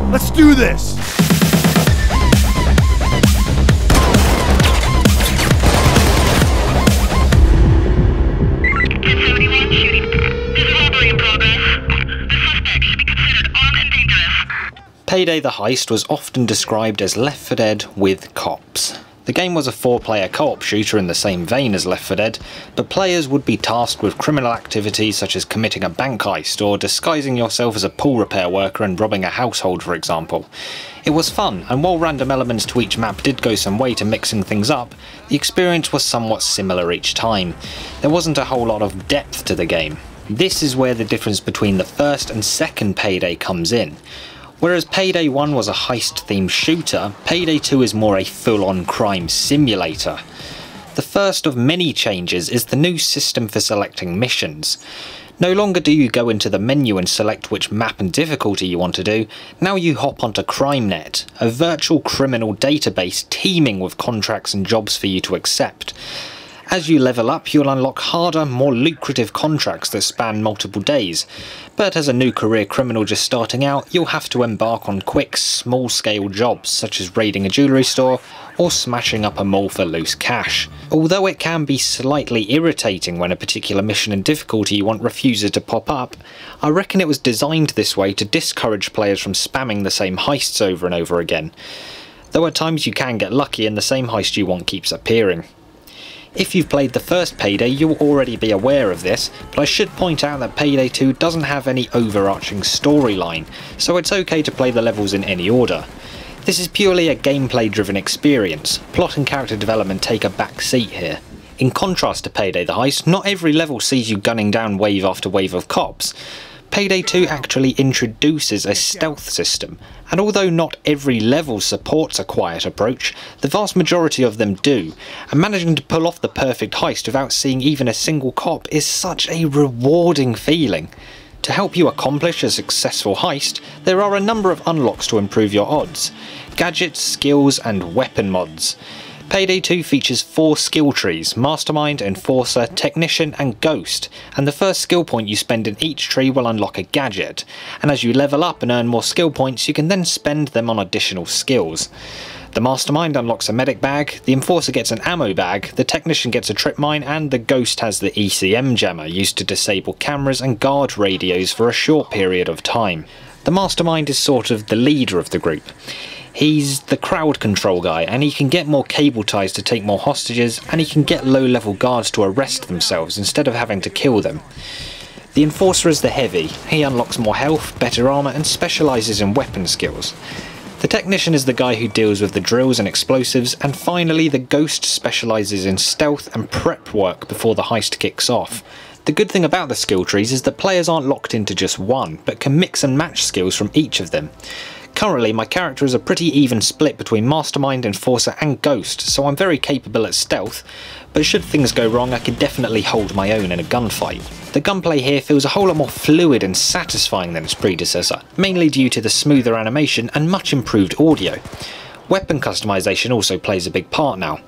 Let's do this! Payday the Heist was often described as Left 4 Dead with cops. The game was a 4-player co-op shooter in the same vein as Left 4 Dead, but players would be tasked with criminal activities such as committing a bank heist or disguising yourself as a pool repair worker and robbing a household, for example. It was fun, and while random elements to each map did go some way to mixing things up, the experience was somewhat similar each time. There wasn't a whole lot of depth to the game. This is where the difference between the first and second Payday comes in. Whereas Payday 1 was a heist-themed shooter, Payday 2 is more a full-on crime simulator. The first of many changes is the new system for selecting missions. No longer do you go into the menu and select which map and difficulty you want to do, now you hop onto CrimeNet, a virtual criminal database teeming with contracts and jobs for you to accept. As you level up, you'll unlock harder, more lucrative contracts that span multiple days, but as a new career criminal just starting out, you'll have to embark on quick, small-scale jobs such as raiding a jewellery store or smashing up a mall for loose cash. Although it can be slightly irritating when a particular mission and difficulty you want refuses to pop up, I reckon it was designed this way to discourage players from spamming the same heists over and over again, though at times you can get lucky and the same heist you want keeps appearing. If you've played the first Payday, you'll already be aware of this, but I should point out that Payday 2 doesn't have any overarching storyline, so it's okay to play the levels in any order. This is purely a gameplay driven experience. Plot and character development take a back seat here. In contrast to Payday the Heist, not every level sees you gunning down wave after wave of cops. Payday 2 actually introduces a stealth system, and although not every level supports a quiet approach, the vast majority of them do, and managing to pull off the perfect heist without seeing even a single cop is such a rewarding feeling. To help you accomplish a successful heist, there are a number of unlocks to improve your odds: gadgets, skills, and weapon mods. Payday 2 features 4 skill trees: Mastermind, Enforcer, Technician and Ghost, and the first skill point you spend in each tree will unlock a gadget, and as you level up and earn more skill points you can then spend them on additional skills. The Mastermind unlocks a medic bag, the Enforcer gets an ammo bag, the Technician gets a trip mine, and the Ghost has the ECM jammer used to disable cameras and guard radios for a short period of time. The Mastermind is sort of the leader of the group. He's the crowd control guy, and he can get more cable ties to take more hostages, and he can get low-level guards to arrest themselves instead of having to kill them. The Enforcer is the heavy. He unlocks more health, better armour, and specialises in weapon skills. The Technician is the guy who deals with the drills and explosives, and finally the Ghost specialises in stealth and prep work before the heist kicks off. The good thing about the skill trees is that players aren't locked into just one, but can mix and match skills from each of them. Currently my character is a pretty even split between Mastermind, Enforcer and Ghost, so I'm very capable at stealth, but should things go wrong I can definitely hold my own in a gunfight. The gunplay here feels a whole lot more fluid and satisfying than its predecessor, mainly due to the smoother animation and much improved audio. Weapon customization also plays a big part now.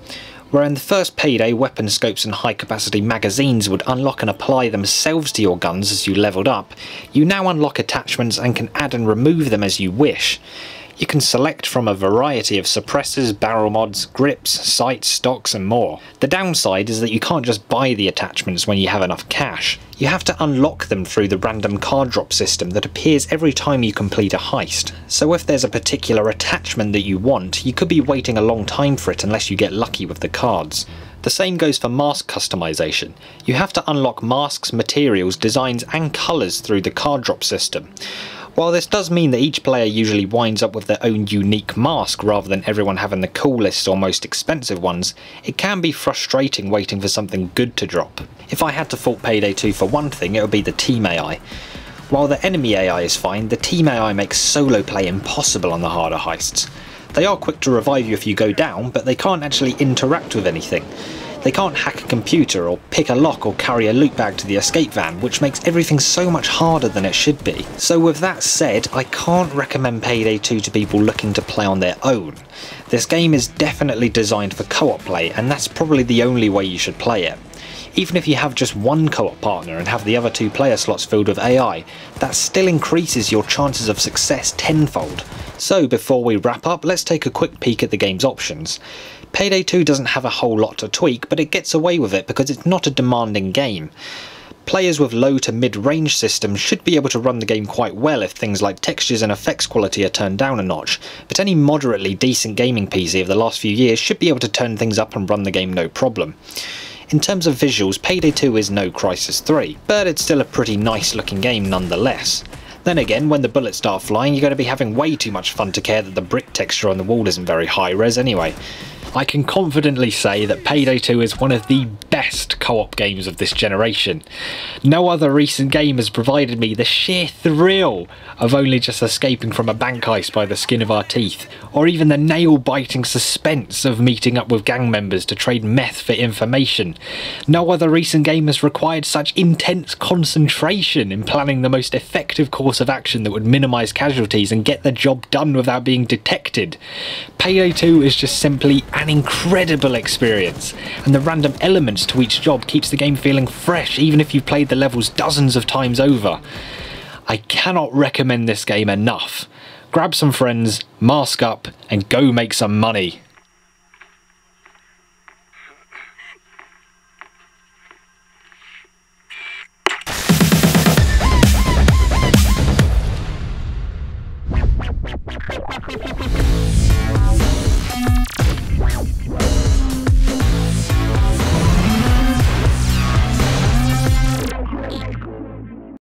Where in the first Payday, weapon scopes and high capacity magazines would unlock and apply themselves to your guns as you leveled up, you now unlock attachments and can add and remove them as you wish. You can select from a variety of suppressors, barrel mods, grips, sights, stocks and more. The downside is that you can't just buy the attachments when you have enough cash. You have to unlock them through the random card drop system that appears every time you complete a heist. So if there's a particular attachment that you want, you could be waiting a long time for it unless you get lucky with the cards. The same goes for mask customization. You have to unlock masks, materials, designs and colours through the card drop system. While this does mean that each player usually winds up with their own unique mask rather than everyone having the coolest or most expensive ones, it can be frustrating waiting for something good to drop. If I had to fault Payday 2 for one thing, it would be the team AI. While the enemy AI is fine, the team AI makes solo play impossible on the harder heists. They are quick to revive you if you go down, but they can't actually interact with anything. They can't hack a computer or pick a lock or carry a loot bag to the escape van, which makes everything so much harder than it should be. So with that said, I can't recommend Payday 2 to people looking to play on their own. This game is definitely designed for co-op play, and that's probably the only way you should play it. Even if you have just one co-op partner and have the other 2 player slots filled with AI, that still increases your chances of success tenfold. So before we wrap up, let's take a quick peek at the game's options. Payday 2 doesn't have a whole lot to tweak, but it gets away with it because it's not a demanding game. Players with low to mid-range systems should be able to run the game quite well if things like textures and effects quality are turned down a notch, but any moderately decent gaming PC of the last few years should be able to turn things up and run the game no problem. In terms of visuals, Payday 2 is no Crysis 3, but it's still a pretty nice looking game nonetheless. Then again, when the bullets start flying, you're going to be having way too much fun to care that the brick texture on the wall isn't very high res anyway. I can confidently say that Payday 2 is one of the best co-op games of this generation. No other recent game has provided me the sheer thrill of only just escaping from a bank heist by the skin of our teeth, or even the nail-biting suspense of meeting up with gang members to trade meth for information. No other recent game has required such intense concentration in planning the most effective course of action that would minimise casualties and get the job done without being detected. Payday 2 is just simply an incredible experience, and the random elements to each job keeps the game feeling fresh even if you've played the levels dozens of times over. I cannot recommend this game enough. Grab some friends, mask up, and go make some money.